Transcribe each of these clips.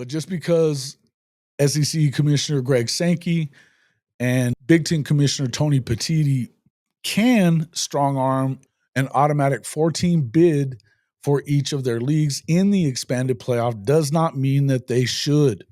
But just because SEC Commissioner Greg Sankey and Big Ten Commissioner Tony Petitti can strong arm an automatic 4-team bid for each of their leagues in the expanded playoff does not mean that they should.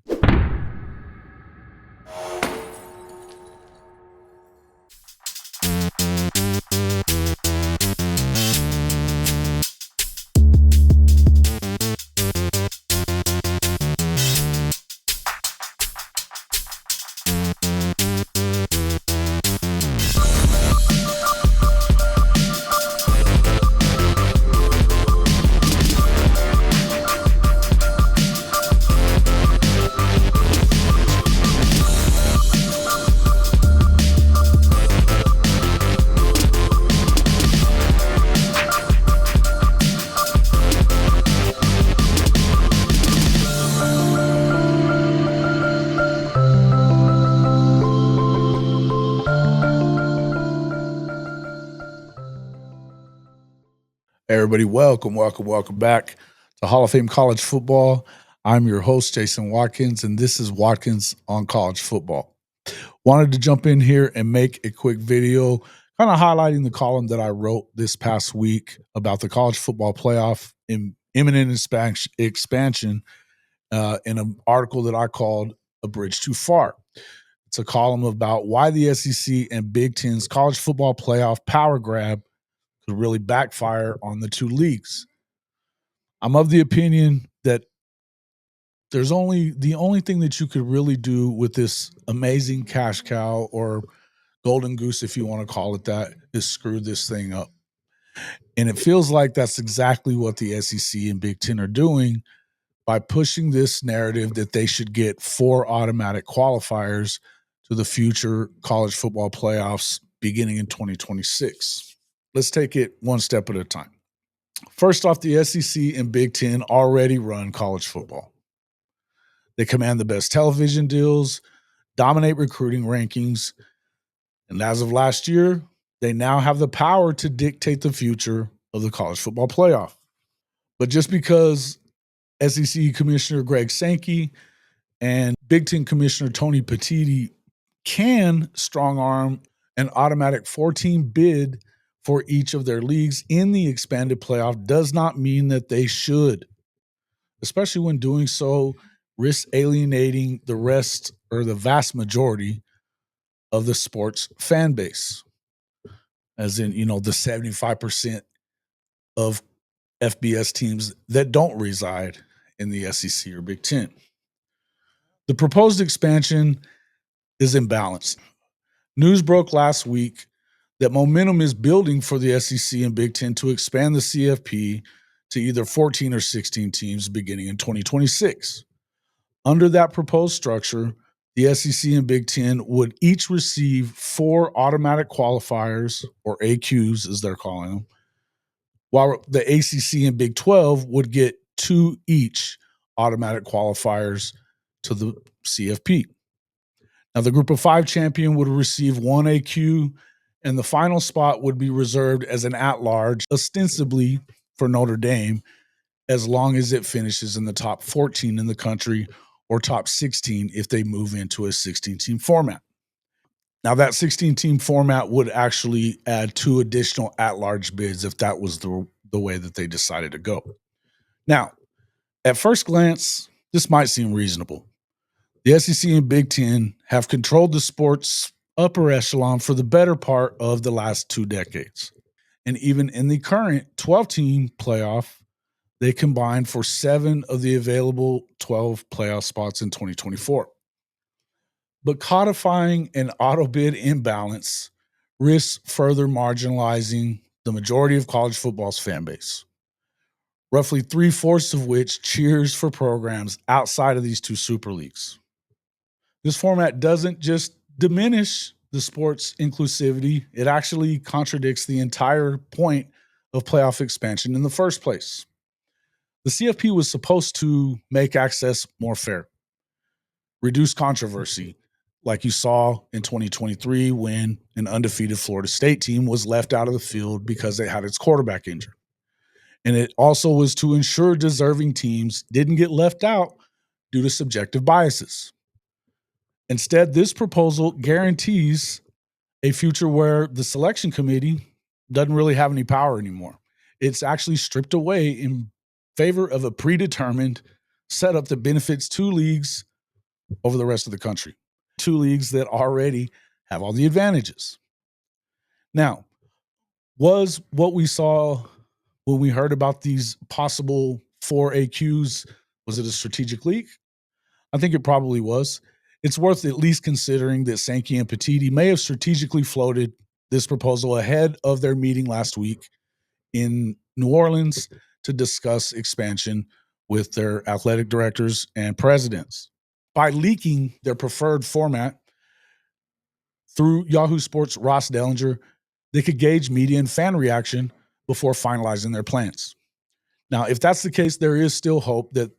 Everybody, welcome back to Hall of Fame College Football. I'm your host, Jason Watkins, and this is Watkins on College Football. Wanted to jump in here and make a quick video kind of highlighting the column that I wrote this past week about the college football playoff in imminent expansion in an article that I called A Bridge Too Far. It's a column about why the SEC and Big Ten's college football playoff power grab could really backfire on the two leagues. I'm of the opinion that the only thing that you could really do with this amazing cash cow or golden goose, if you want to call it that, is screw this thing up. And it feels like that's exactly what the SEC and Big Ten are doing by pushing this narrative that they should get 4 automatic qualifiers to the future college football playoffs beginning in 2026. Let's take it one step at a time. First off, the SEC and Big Ten already run college football. They command the best television deals, dominate recruiting rankings, and as of last year, they now have the power to dictate the future of the college football playoff. But just because SEC Commissioner Greg Sankey and Big Ten Commissioner Tony Petitti can strong arm an automatic 4-team bid for each of their leagues in the expanded playoff does not mean that they should, especially when doing so risks alienating the rest or the vast majority of the sports fan base, as in, the 75% of FBS teams that don't reside in the SEC or Big Ten. The proposed expansion is imbalanced. News broke last week that momentum is building for the SEC and Big Ten to expand the CFP to either 14 or 16 teams beginning in 2026. Under that proposed structure, the SEC and Big Ten would each receive 4 automatic qualifiers, or AQs as they're calling them, while the ACC and Big 12 would get 2 each automatic qualifiers to the CFP. Now, the Group of 5 champion would receive 1 AQ, and the final spot would be reserved as an at-large, ostensibly for Notre Dame, as long as it finishes in the top 14 in the country or top 16 if they move into a 16-team format. Now, that 16-team format would actually add 2 additional at-large bids if that was the way that they decided to go. Now, at first glance, this might seem reasonable. The SEC and Big Ten have controlled the sport's upper echelon for the better part of the last 2 decades. And even in the current 12-team playoff, they combined for 7 of the available 12 playoff spots in 2024. But codifying an auto bid imbalance risks further marginalizing the majority of college football's fan base, roughly 3/4 of which cheers for programs outside of these 2 super leagues. This format doesn't just diminish the sport's inclusivity, it actually contradicts the entire point of playoff expansion in the first place. The CFP was supposed to make access more fair, reduce controversy, like you saw in 2023 when an undefeated Florida State team was left out of the field because they had its quarterback injured. And it also was to ensure deserving teams didn't get left out due to subjective biases. Instead, this proposal guarantees a future where the selection committee doesn't really have any power anymore. It's actually stripped away in favor of a predetermined setup that benefits two leagues over the rest of the country, two leagues that already have all the advantages. Now, was what we saw when we heard about these possible 4AQs, was it a strategic leak? I think it probably was. It's worth at least considering that Sankey and Petiti may have strategically floated this proposal ahead of their meeting last week in New Orleans to discuss expansion with their athletic directors and presidents. By leaking their preferred format through Yahoo Sports' Ross Dellinger, they could gauge media and fan reaction before finalizing their plans. Now, if that's the case, there is still hope that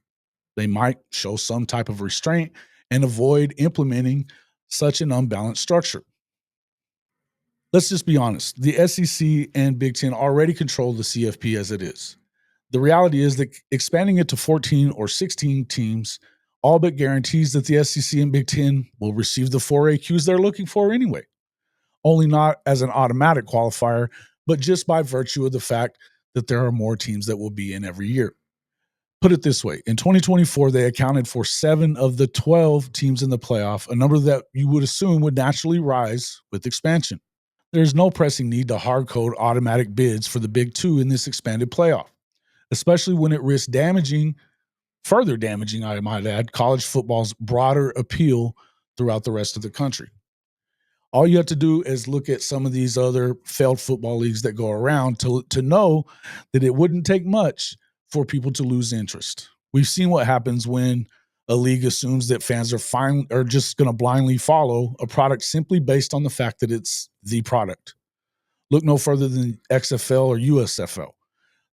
they might show some type of restraint and avoid implementing such an unbalanced structure. Let's just be honest. The SEC and Big Ten already control the CFP as it is. The reality is that expanding it to 14 or 16 teams all but guarantees that the SEC and Big Ten will receive the 4AQs they're looking for anyway, only not as an automatic qualifier, but just by virtue of the fact that there are more teams that will be in every year. Put it this way, in 2024, they accounted for 7 of the 12 teams in the playoff, a number that you would assume would naturally rise with expansion. There's no pressing need to hard code automatic bids for the Big Two in this expanded playoff, especially when it risks further damaging, I might add, college football's broader appeal throughout the rest of the country. All you have to do is look at some of these other failed football leagues that go around to know that it wouldn't take much for people to lose interest. We've seen what happens when a league assumes that fans are just going to blindly follow a product simply based on the fact that it's the product. Look no further than XFL or USFL.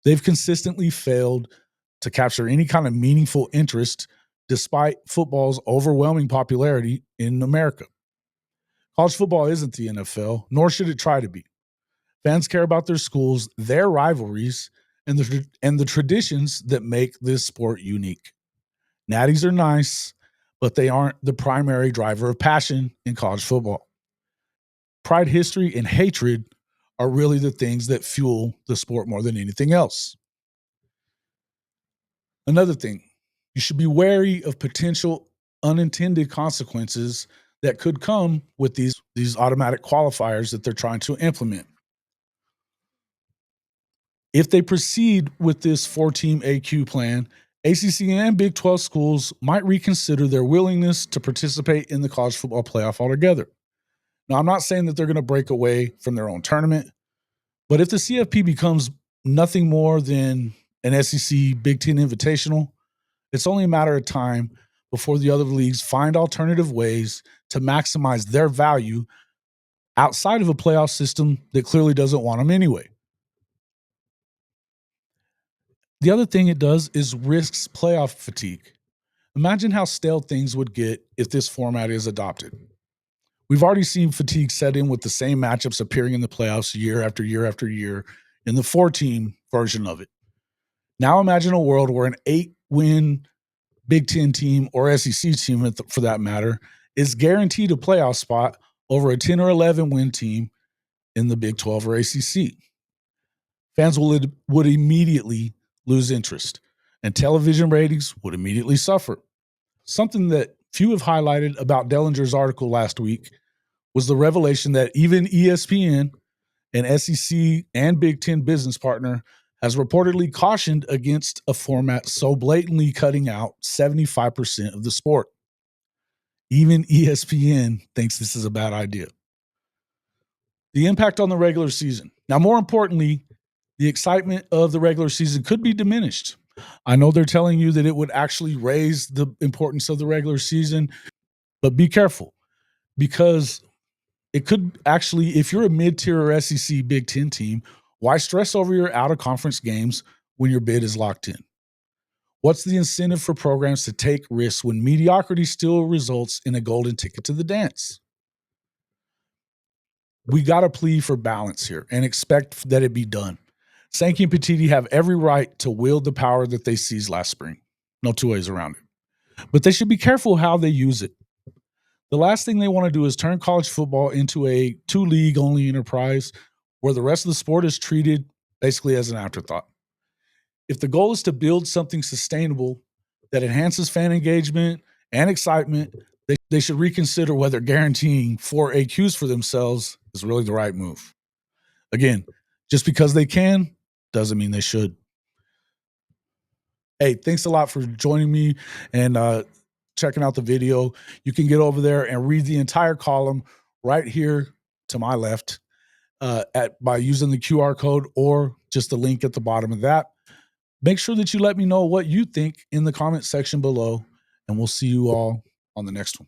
They've consistently failed to capture any kind of meaningful interest despite football's overwhelming popularity in America. College football isn't the NFL, nor should it try to be. Fans care about their schools, their rivalries, and the traditions that make this sport unique. Natties are nice, but they aren't the primary driver of passion in college football. Pride, history, and hatred are really the things that fuel the sport more than anything else. Another thing, you should be wary of potential unintended consequences that could come with these automatic qualifiers that they're trying to implement. If they proceed with this 4-team AQ plan, ACC and Big 12 schools might reconsider their willingness to participate in the college football playoff altogether. Now, I'm not saying that they're going to break away from their own tournament, but if the CFP becomes nothing more than an SEC Big Ten invitational, it's only a matter of time before the other leagues find alternative ways to maximize their value outside of a playoff system that clearly doesn't want them anyway. The other thing it does is risks playoff fatigue. Imagine how stale things would get if this format is adopted. We've already seen fatigue set in with the same matchups appearing in the playoffs year after year after year in the 4-team version of it. Now imagine a world where an 8-win Big Ten team or SEC team, for that matter, is guaranteed a playoff spot over a 10 or 11-win team in the Big 12 or ACC. Fans would immediately lose interest, and television ratings would immediately suffer. Something that few have highlighted about Dellinger's article last week was the revelation that even ESPN, an SEC and Big Ten business partner, has reportedly cautioned against a format so blatantly cutting out 75% of the sport. Even ESPN thinks this is a bad idea. The impact on the regular season. Now, more importantly, the excitement of the regular season could be diminished. I know they're telling you that it would actually raise the importance of the regular season, but be careful because it could actually, if you're a mid-tier or SEC Big Ten team, why stress over your out-of-conference games when your bid is locked in? What's the incentive for programs to take risks when mediocrity still results in a golden ticket to the dance? We got to plead for balance here and expect that it be done. Sankey and Petiti have every right to wield the power that they seized last spring. No two ways around it. but they should be careful how they use it. The last thing they want to do is turn college football into a two league only enterprise where the rest of the sport is treated basically as an afterthought. If the goal is to build something sustainable that enhances fan engagement and excitement, they should reconsider whether guaranteeing 4 AQs for themselves is really the right move. Again, just because they can doesn't mean they should. Hey, thanks a lot for joining me and checking out the video. You can get over there and read the entire column right here to my left by using the QR code or just the link at the bottom of that. Make sure that you let me know what you think in the comment section below, and we'll see you all on the next one.